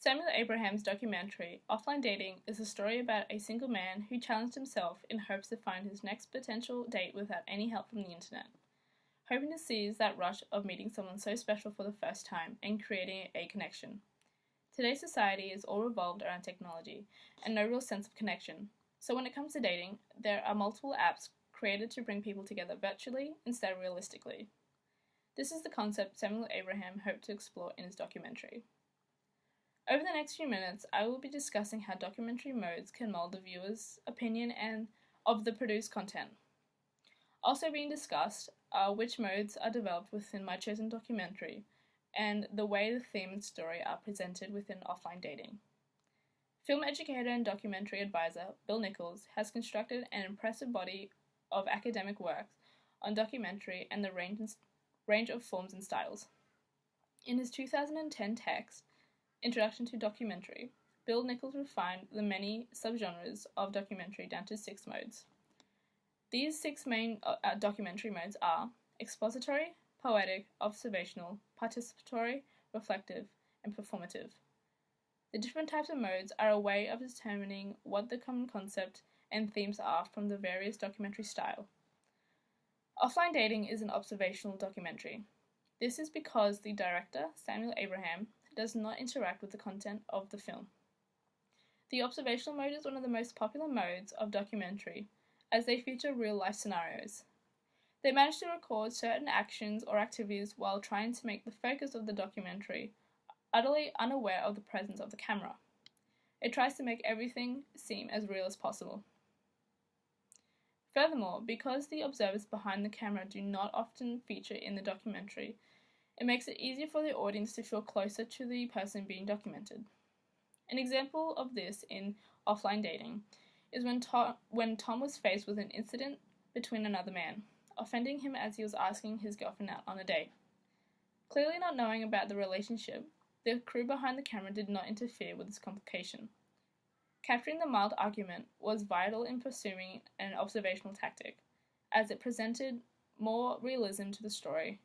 Samuel Abraham's documentary, Offline Dating, is a story about a single man who challenged himself in hopes to find his next potential date without any help from the internet, hoping to seize that rush of meeting someone so special for the first time and creating a connection. Today's society is all revolved around technology and no real sense of connection. So when it comes to dating, there are multiple apps created to bring people together virtually instead of realistically. This is the concept Samuel Abraham hoped to explore in his documentary. Over the next few minutes, I will be discussing how documentary modes can mold the viewer's opinion and of the produced content. Also being discussed are which modes are developed within my chosen documentary and the way the theme and story are presented within offline dating. Film educator and documentary advisor Bill Nichols has constructed an impressive body of academic works on documentary and the range of forms and styles. In his 2010 text, Introduction to Documentary, Bill Nichols refined the many subgenres of documentary down to 6 modes. These 6 main documentary modes are expository, poetic, observational, participatory, reflective, and performative. The different types of modes are a way of determining what the common concept and themes are from the various documentary style. Offline Dating is an observational documentary. This is because the director, Samuel Abraham, does not interact with the content of the film. The observational mode is one of the most popular modes of documentary, as they feature real-life scenarios. They manage to record certain actions or activities while trying to make the focus of the documentary utterly unaware of the presence of the camera. It tries to make everything seem as real as possible. Furthermore, because the observers behind the camera do not often feature in the documentary, it makes it easier for the audience to feel closer to the person being documented. An example of this in Offline Dating is when Tom was faced with an incident between another man, offending him as he was asking his girlfriend out on a date. Clearly not knowing about the relationship, the crew behind the camera did not interfere with this complication. Capturing the mild argument was vital in pursuing an observational tactic, as it presented more realism to the story.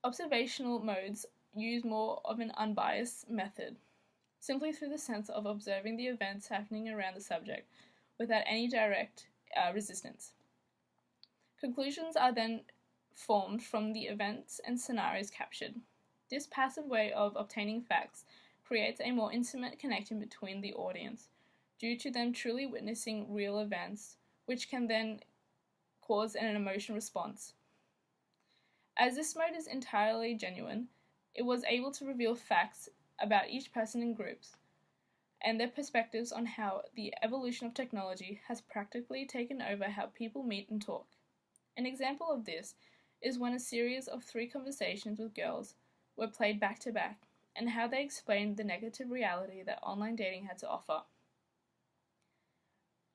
Observational modes use more of an unbiased method, simply through the sense of observing the events happening around the subject without any direct resistance. Conclusions are then formed from the events and scenarios captured. This passive way of obtaining facts creates a more intimate connection between the audience, due to them truly witnessing real events, which can then cause an emotional response. As this mode is entirely genuine, it was able to reveal facts about each person in groups, and their perspectives on how the evolution of technology has practically taken over how people meet and talk. An example of this is when a series of 3 conversations with girls were played back to back, and how they explained the negative reality that online dating had to offer.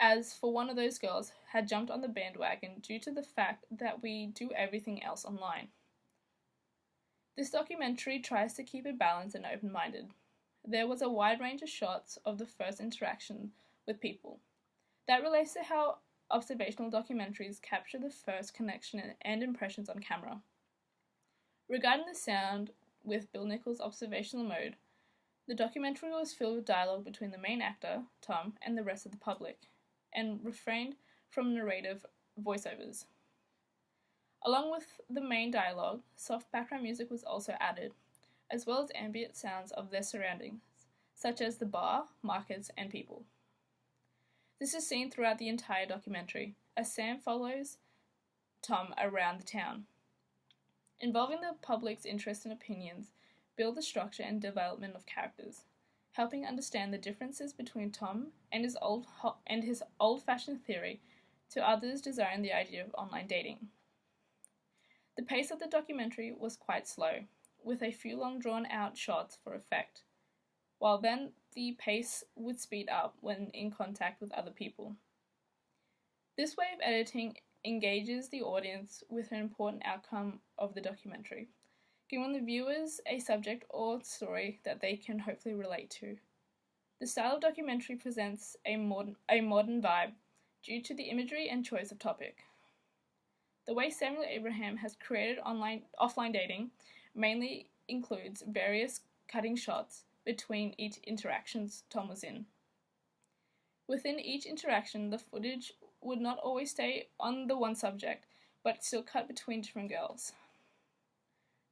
As for one of those girls had jumped on the bandwagon due to the fact that we do everything else online. This documentary tries to keep it balanced and open-minded. There was a wide range of shots of the first interaction with people. That relates to how observational documentaries capture the first connection and impressions on camera. Regarding the sound, with Bill Nichols' observational mode, the documentary was filled with dialogue between the main actor, Tom, and the rest of the public, and refrained from narrative voiceovers. Along with the main dialogue, soft background music was also added, as well as ambient sounds of their surroundings, such as the bar, markets, and people. This is seen throughout the entire documentary, as Sam follows Tom around the town. Involving the public's interest and opinions build the structure and development of characters, helping understand the differences between Tom and his old-fashioned theory to others desiring the idea of online dating. The pace of the documentary was quite slow, with a few long drawn-out shots for effect, while then the pace would speed up when in contact with other people. This way of editing engages the audience with an important outcome of the documentary, giving the viewers a subject or story that they can hopefully relate to. The style of documentary presents a modern vibe due to the imagery and choice of topic. The way Samuel Abraham has created offline dating mainly includes various cutting shots between each interactions Tom was in. Within each interaction, the footage would not always stay on the one subject, but still cut between different girls.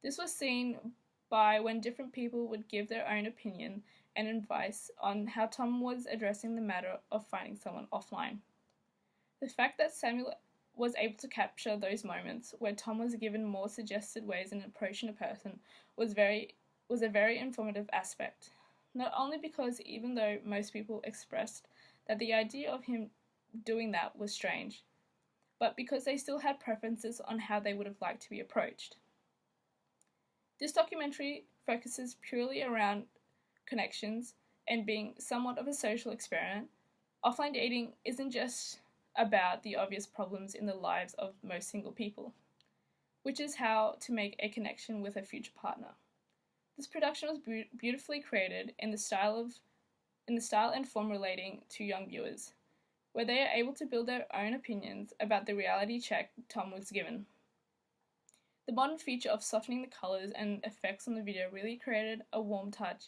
This was seen by when different people would give their own opinion and advice on how Tom was addressing the matter of finding someone offline. The fact that Samuel was able to capture those moments where Tom was given more suggested ways in approaching a person was a very informative aspect. Not only because even though most people expressed that the idea of him doing that was strange, but because they still had preferences on how they would have liked to be approached. This documentary focuses purely around connections and being somewhat of a social experiment. Offline dating isn't just about the obvious problems in the lives of most single people, which is how to make a connection with a future partner. This production was beautifully created in the style and form relating to young viewers, where they are able to build their own opinions about the reality check Tom was given. The modern feature of softening the colours and effects on the video really created a warm touch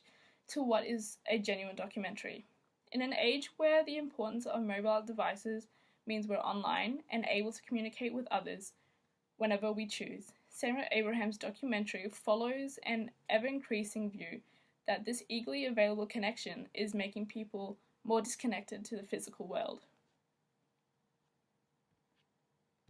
to what is a genuine documentary. In an age where the importance of mobile devices means we're online and able to communicate with others whenever we choose, Samuel Abraham's documentary follows an ever-increasing view that this eagerly available connection is making people more disconnected to the physical world.